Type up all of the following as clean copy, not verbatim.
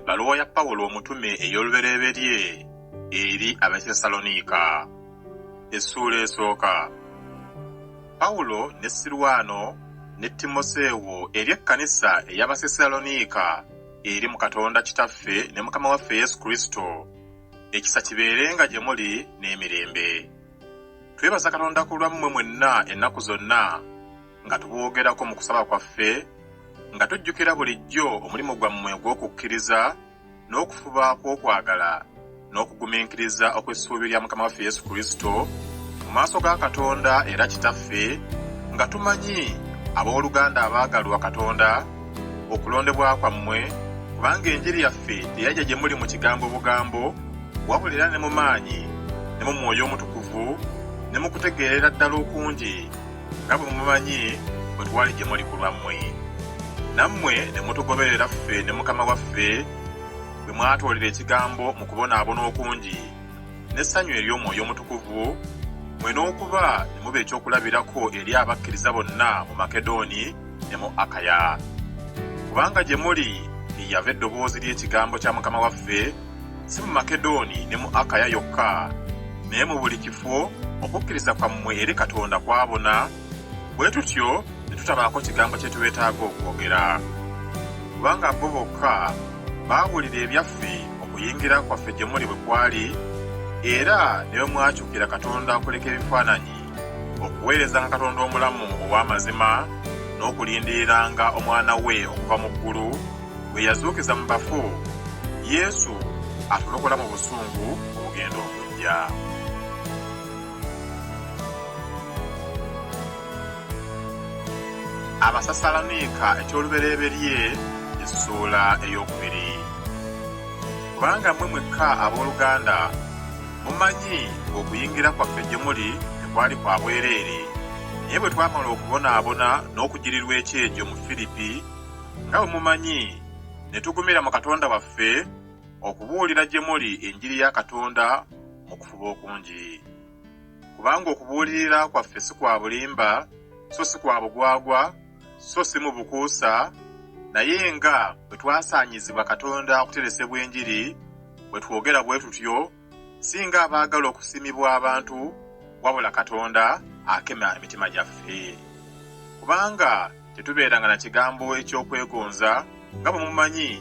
Baluwa ya Pawulo omutume ey'olubereberye eri Abasessaloniika. Essula esooka. Pawulo ne Silwano ne Timoseewo eri ekkanisa ey'Abasessaloniika eri mu Katonda Kitaffe ne Mukama waffe Yesu Kristo. Ekisa kibeerenga gye muli n'emirembe. Twebaza Katonda ku lwammwe mwenna ennaku zonna nga tuboogerako mu kusaba kwaffe, nga tujjukira bulijjo omulimu gwammwe ogw'okukkiriza n'okufuba kw'okwagala n'okugumiikiriza okw'essuubi lya Mukama waffe Yesu Kristo mu maaso ga Katonda era Kitaffe, nga tumanyi abooluganda abaagalwa Katonda okulondebwa kwammwe, kubanga enjiri yaffe teyajja gye muli mu kigambo bugambo, wabula era ne mu maanyi ne mu Mwoyo Omutukuvu ne mu kutegeerera ddala okungi nga bwe mumanyi bwe twali gye muli ku lwammwe. Nammwe ne mutugoberera ffe ne Mukama waffe bwe mwatwalira ekigambo mu kubonaabona okungi n'essanyu ery'Omwoyo Omutukuvu, mwe n'okuba ne muba ekyokulabirako eri abakkiriza bonna mu Makedoni ne mu Akaya. Kubanga gye muli yava eddoboozi ly'ekigambo kya Mukama waffe, si mu Makedoni ne mu Akaya yokka, naye mu buli kifo okukkiriza kwammwe eri Katonda kwabona, bwe tutyo ne tutabaako kigambo kye tubeetaaga okwogera. Kubanga bo bokka baawulira ebyaffe okuyingira kwaffe gye muli bwe kwali, era ne bwe mwakyukira Katonda okuleka ebifaananyi, okuweerezanga Katonda omulamu ow'amazima, n'okulindiriranga Omwana we okuva mu ggulu, bwe yazuukiza mu bafu, Yesu atulokola mu busungu obugenda okujja. Abasessaloniika eky'olubereberye essuula ey'okubiri. Kubanga mmwe mwekka abooluganda mumanyi ng'okuyingira kwaffe gye muli tekwali kwa bwereere, naye bwe twamala okubonaabona n'okugirirwa ekyejo mu Firipi, nga bwe mumanyi ne tugumira mu Katonda waffe okubuulira gye muli enjiri ya Katonda mu kufuba okungi. Kubanga okubuulirira kwaffe si kwa bulimba, so si kwa bugwagwa, so si mu bukuusa, naye nga bwe twasaanyizibwa Katonda okuteresebwa enjiri, bwe twogera bwe tutyo, si nga abaagala okusiimibwa abantu, wabula Katonda akema emitima gyaffe. Kubanga tetubeeranga na kigambo eky'okwegonza, nga bwe mumanyi,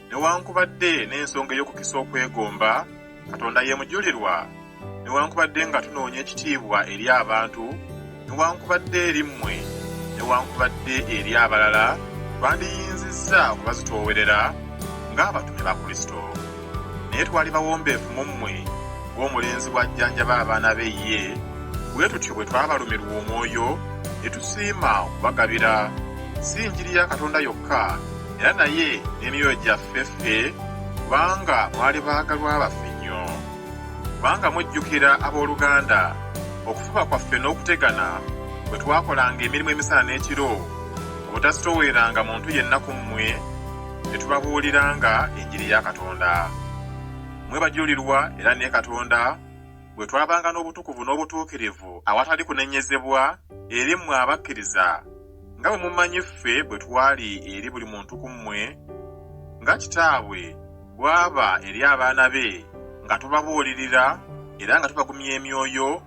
newankubadde n'ensonga ey'okukisa okwegomba, Katonda ye mujulirwa, newankubadde nga tunoonya ekitiibwa eri abantu, newankubadde eri mmwe, newankubadde eri abalala, twandiyinzizza okubazitoowerera ng'abatume ba Kristo. Naye twali bawombeefu mu mmwe ng'omulenzi bw'ajjanjaba abaana be ye, bwe tutyo bwe twabalumirwa omwoyo ne tusiima okubagabira, si njiri ya Katonda yokka, era naye n'emyoyo gyaffe ffe, kubanga mwali baagalwa baffe nnyo. Kubanga mujjukira abooluganda okufuba kwaffe n'okutegana bwe twakolanga emirimu emisana n'ekiro, obutasitooweranga muntu yenna ku mmwe, ne tubabuuliranga enjiri ya Katonda. Mmwe bajulirwa era ne Katonda bwe twabanga n'obutukuvu n'obutuukirivu awatali kunenyezebwa eri mmwe abakkiriza, nga bwe mumanyi ffe bwe twali eri buli muntu ku mmwe, nga kitaabwe bw'aba eri abaana be, nga tubabuulirira era nga tubagumya emyoyo,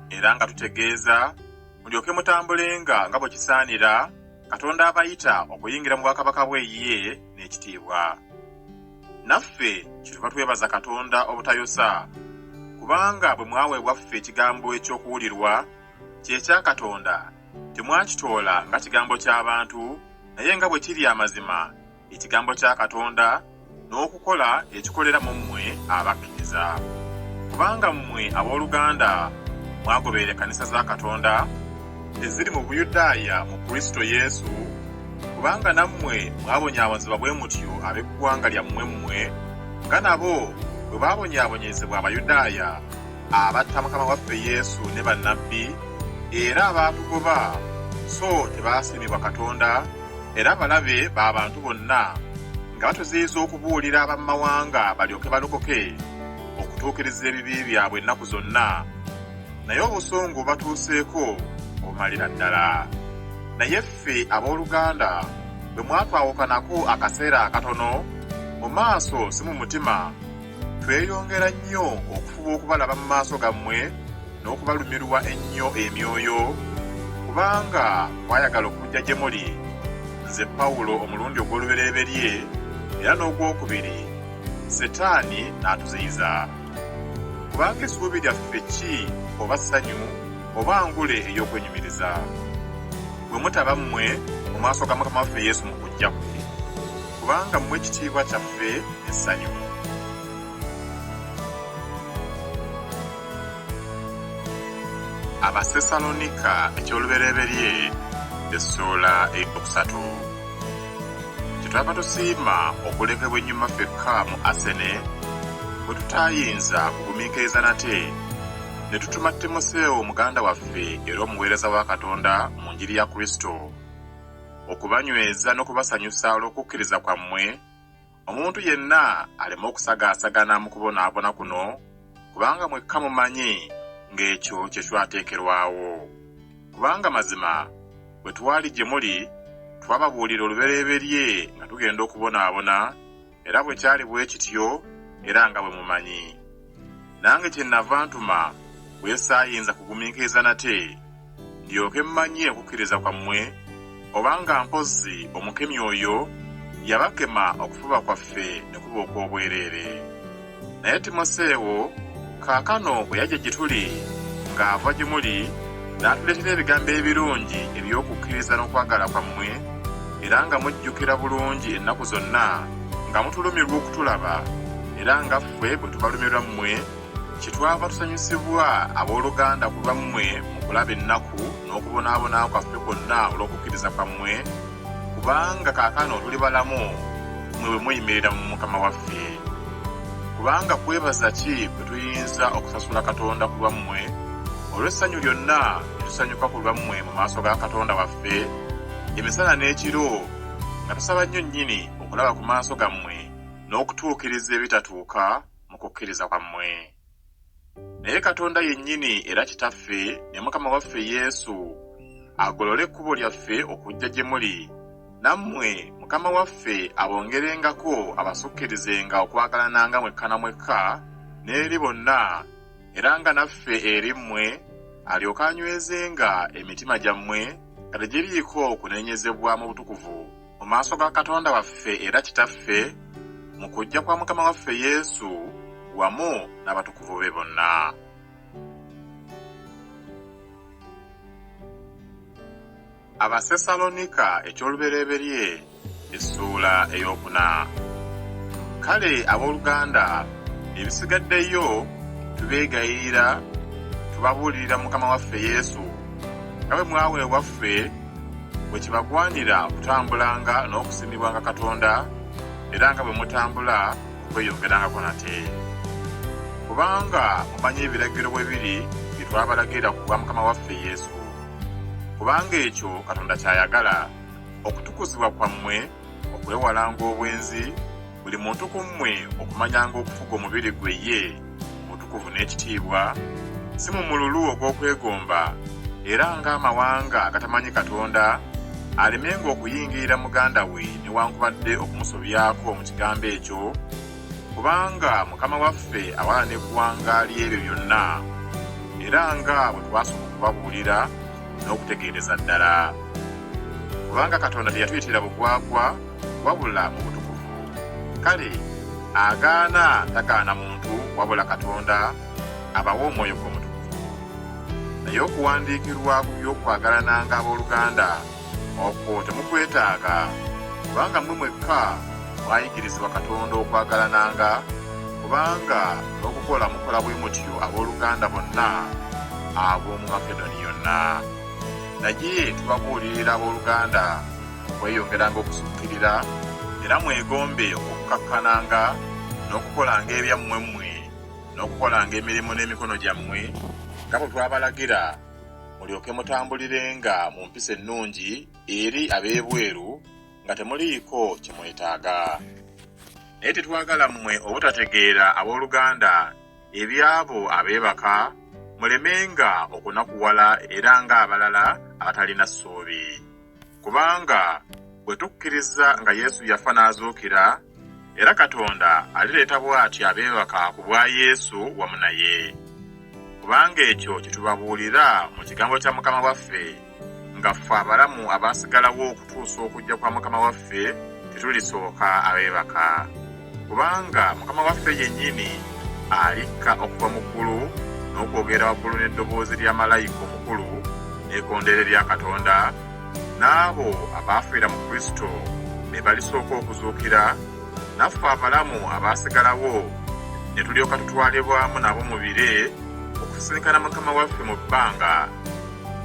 era nga tutegeeza mulyoke mutambulenga nga bwe kisaanira Katonda abayita okuyingira mu bwakabaka bwe ye n'ekitiibwa. Naffe kituva twebaza Katonda obutayosa, kubanga bwe mwaweebwa ffe ekigambo eky'okuwulirwa ky'ekya Katonda, temwakitoola nga kigambo ky'abantu, naye nga bwe kiri amazima ekigambo kya Katonda, n'okukola ekikolera mu mmwe abakkiriza. Kubanga mmwe abooluganda mwagoberera ekkanisa za Katonda eziri mu Buyudaaya mu Kristo Yesu, kubanga nammwe mwabonyaabonyezebwa bwe mutyo ab'eggwanga lyammwe mmwe, nga nabo bwe baabonyaabonyezebwa Abayudaaya abatta Mukama waffe Yesu ne bannabbi, era abaatugoba so tebaasiimibwa Katonda, era balabe b'abantu bonna, nga batuziyiza okubuulira abamawanga balyoke balokoke okutuukiriza ebibi byabwe ennaku zonna, naye obusungu batuuseeko obumalira ddala. Naye ffe abooluganda bwe mwatwawukanako akaseera akatono, mu maaso si mu mutima, tweyongera nnyo okufuba okubalaba mu maaso gammwe n'okubalumirwa ennyo emyoyo, kubanga mwayagala okujja gye muli, nze Pawulo omulundi ogw'olubereberye era n'ogwokubiri, Setaani n'atuziyiza. Kubanga essuubi lyaffe ki oba ssanyu oba ngule ey'okwenyumiriza, bwe mutaba mmwe mu maaso ga Mukama waffe Yesu mu kujja kwe, kubanga mmwe ekitiibwa kyaffe essanyu. Abasesalonika eky'olubereberye essula eyokusatu. Kyetwava tusiima okulekebwa ennyuma ffekka mu Asene, bwe tutaayinza kugumiikiriza nate, ne tutuma Timoseewo muganda waffe era omuweereza wa Katonda mu njiri ya Kristo, okubanyweza n'okubasanyusa olw'okukkiriza kwammwe, omuntu yenna aleme okusagaasagana mu kubonaabona kuno, kubanga mwekka mumanyi ng'ekyo kye twateekerwawo. Kubanga mazima bwe twali gye muli, twababuulira olubereberye nga tugenda okubonaabona, era bwe kyali bwe kityo era nga bwe mumanyi. Nange kyennava ntuma bwe saayinza kugumiikiriza nate, ndyoke mmanye okukkiriza kwammwe, obanga mpozzi omukemi oyo yabakema okufuba kwaffe ne kuba okw'obwereere. Naye Timoseewo kaakano bwe yajja gye tuli ng'ava gye muli, n'atuleetera ebigambo ebirungi eby'okukkiriza n'okwagala kwammwe, era nga mujjukira bulungi ennaku zonna nga mutulumirwa okutulaba, era nga ffe bwe tubalumirwa mmwe, kyetwava tusanyusibwa abooluganda ku lwammwe mu kulaba ennaku n'okubonaabona kwaffe kwonna olw'okukkiriza kwammwe, kubanga kaakano tuli balamu mmwe bwe muyimirira mu Mukama waffe. Kubanga kwebaza ki bwe tuyinza okusasula Katonda ku lwammwe olw'essanyu lyonna lye tusanyuka ku lwammwe mu maaso ga Katonda waffe, emisana n'ekiro, nga tusaba nnyo nnyini okulaba ku maaso gammwe n'okutuukiriza ebitatuuka mu kukkiriza kwammwe. Naye Katonda yennyini era Kitaffe ne Mukama waffe Yesu agolole ekkubo lyaffe okujja gye muli, nammwe Mukama waffe abongerengako abasukkirizenga okwagalananga mwekka na mwekka n'eri bonna, era nga naffe eri mmwe alyoke anywezenga emitima gyammwe nga tegiriiko kuneenyezebwa mu butukuvu mu maaso ga Katonda waffe era Kitaffe mu kujja kwa Mukama waffe Yesu wamu n'abatukuvu be bonna. Abasesalonika eky'olubereberye essula ey'okuna. Kale abooluganda, ebisigaddeyo tubeegayirira tubabuulirira Mukama waffe Yesu, nga bwe mwaweebwa ffe bwe kibagwanira okutambulanga n'okusiimibwanga Katonda, era nga bwe mutambula okweyongerangako nate. Kubanga mumanyi ebiragiro bwe biri bye twabalagira ku bwa Mukama waffe Yesu. Kubanga ekyo Katonda ky'ayagala, okutukuzibwa kwammwe, okwewalanga obwenzi, buli muntu ku mmwe okumanyanga okufuga omubiri gwe ye mutukuvu n'ekitiibwa, si mu mululu ogw'okwegomba, era ng'amawanga agatamanyi Katonda alemenga okuyingirira muganda we newankubadde okumusobyako mu kigambo ekyo, kubanga Mukama waffe awalana eggwanga ly'ebyo byonna, era nga bwe twasooka okubabuulira n'okutegeereza ddala. Kubanga Katonda teyatuyitira bugwagwa wabula mu butukuvu. Kale agaana tagaana muntu wabula Katonda abawa omwoyo gw'omutukuvu. Naye okuwandiikirwa ku by'okwagalananga abooluganda, okwo temukwetaaga, kubanga mmwe mwekka mwayigirizibwa Katonda okwagalananga, kubanga n'okukola mukola bwe mutyo abooluganda bonna ab'omu Makedoni yonna. Naye tubabuulirira abooluganda okweyongeranga okusukkirira, era mwegombe okukakkananga n'okukolanga ebyammwe mmwe, n'okukolanga emirimu n'emikono gyammwe nga bwe twabalagira, mulyoke mutambulirenga mu mpisa ennungi eri ab'ebweru nga temuliiko kye mwetaaga. Naye tetwagala mmwe obutategeera abooluganda ebyabo abeebaka, mulemenga okunakuwala era ng'abalala abatalina ssuubi. Kubanga bwe tukkiriza nga Yesu yafa n'azuukira, era Katonda alireeta bw'ati abeebaka ku bwa Yesu wamu naye. Kubanga ekyo kye tubabuulira mu kigambo kya Mukama waffe, nga ffe abalamu abaasigalawo okutuusa okujja kwa Mukama waffe tetulisooka abeebaka. Kubanga Mukama waffe yennyini alikka okuva mu ggulu n'okwogera waggulu n'eddoboozi lya malayika omukulu n'ekkondeere lya Katonda, n'abo abaafiira mu Kristo ne balisooka okuzuukira, naffe abalamu abaasigalawo ne tulyoka tutwalibwamu nabo mu bire okusisinkana Mukama waffe mu bbanga.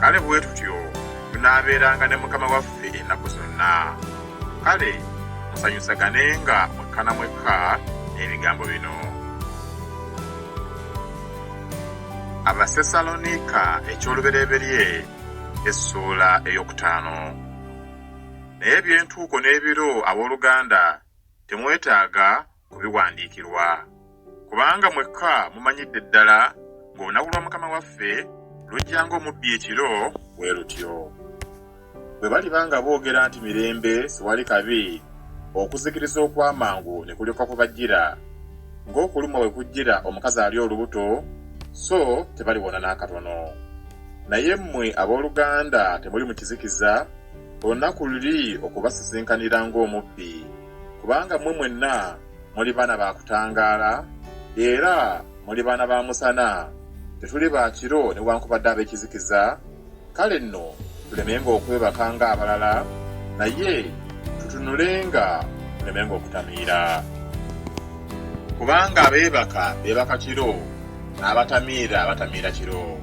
Kale bwe tutyo tunaabeeranga ne Mukama waffe ennaku zonna. Kale musanyusaganenga mwekka na mwekka n'ebigambo bino. Abasesalonika eky'olubereberye essuula ey'okutaano. Naye ebyentuuko n'ebiro abooluganda temwetaaga kubiwandiikirwa, kubanga mwekka mumanyidde ddala ng'olunaku lwa Mukama waffe lujja ng'omubbi ekiro bwe lutyo. Bwe baliba nga boogera nti mirembe siwali kabi, okuzikiriza okw'amangu ne kulyoka kubajjira, ng'okulumwa bwe kujjira omukazi ali olubuto, so tebaliwona n'akatono. Naye mmwe abooluganda temuli mu kizikiza, olunaku luli okubasisinkanira ng'omubbi, kubanga mmwe mwenna muli baana ba kutangaala, era muli baana ba musana, tetuli ba kiro newankubadde ab'ekizikiza. Kale nno tulemenga okwebaka ng'abalala, naye tutunulenga tulemenga okutamiira. Kubanga abeebaka beebaka kiro, n'abatamiira batamiira kiro.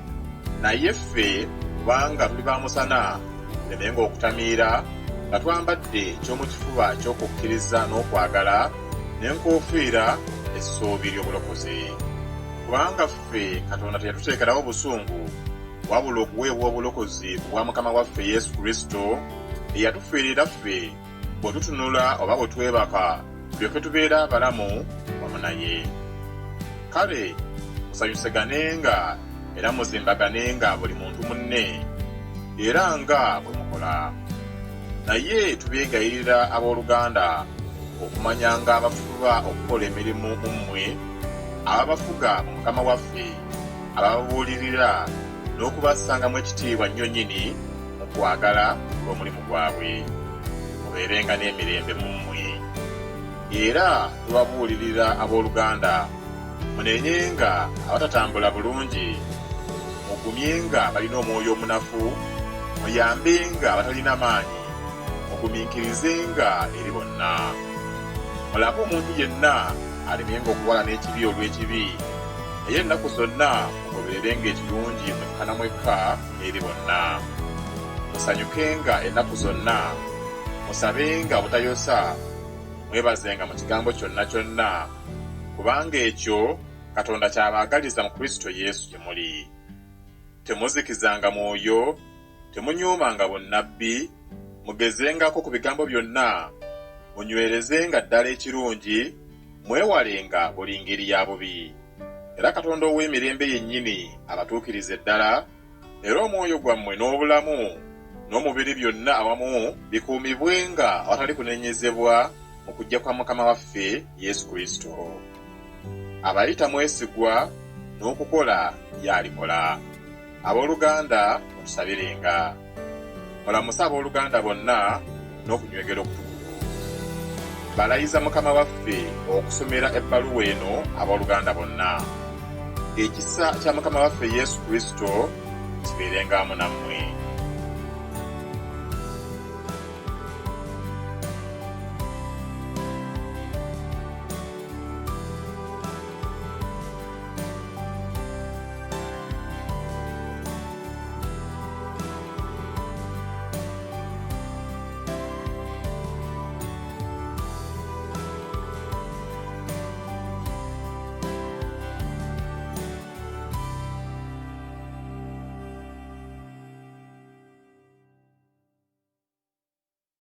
Naye ffe kubanga tuli ba musana tulemenga okutamiira, nga twambadde ekyomukifuba ky'okukkiriza n'okwagala, n'enkoofiira essuubi ly'obulokozi. Kubanga ffe Katonda teyatuteekerawo busungu, wabula okuweebwa obulokozi ku bwa Mukama waffe Yesu Kristo, eyatufiirira ffe bwe tutunula oba bwe twebaka, tulyoke tubeera abalamu wamu naye. Kale musanyuseganenga era muzimbaganenga buli muntu munne, era nga bwe mukola. Naye tubeegayirira abooluganda okumanyanga abafuba okukola emirimu mu mmwe, ababafuga mu Mukama waffe, abababuulirira n'okubassangamu ekitiibwa nnyo nnyini mu kwagala olw'omulimu gwabwe. Mubeerenga n'emirembe mu mmwe. Era tubabuulirira abooluganda, munenyenga abatatambula bulungi, mugumyenga balina omwoyo omunafu, muyambenga abatalina maanyi, mugumiikirizenga eri bonna. Mulabe omuntu yenna alemenga okuwala n'ekibi olw'ekibi, naye ennaku zonna mugobererenga ekirungi mwekka na mwekka eri bonna. Musanyukenga ennaku zonna, musabenga obutayosa, mwebazenga mu kigambo kyonna kyonna, kubanga ekyo Katonda ky'abaagaliza mu Kristo Yesu gye muli. Temuzikizanga mwoyo, temunyuumanga bunnabbi, mugezengako ku bigambo byonna, munywerezenga ddala ekirungi, mwewalenga buli ngeri ya bubi. Era Katonda ow'emirembe yennyini abatuukirize ddala, era omwoyo gwammwe n'obulamu n'omubiri byonna awamu bikuumibwenga awatali kunenyezebwa mu kujja kwa Mukama waffe Yesu Kristo. Abayita mwesigwa n'okukola y'alikola. Abooluganda mutusabirenga. Mulamuse abooluganda bonna n'okunywegera okutukuvu. Balayiza Mukama waffe okusomera ebbaluwa eno abooluganda bonna. Ekisa kya Mukama waffe Yesu Kristo kibeerenga amu nammwe.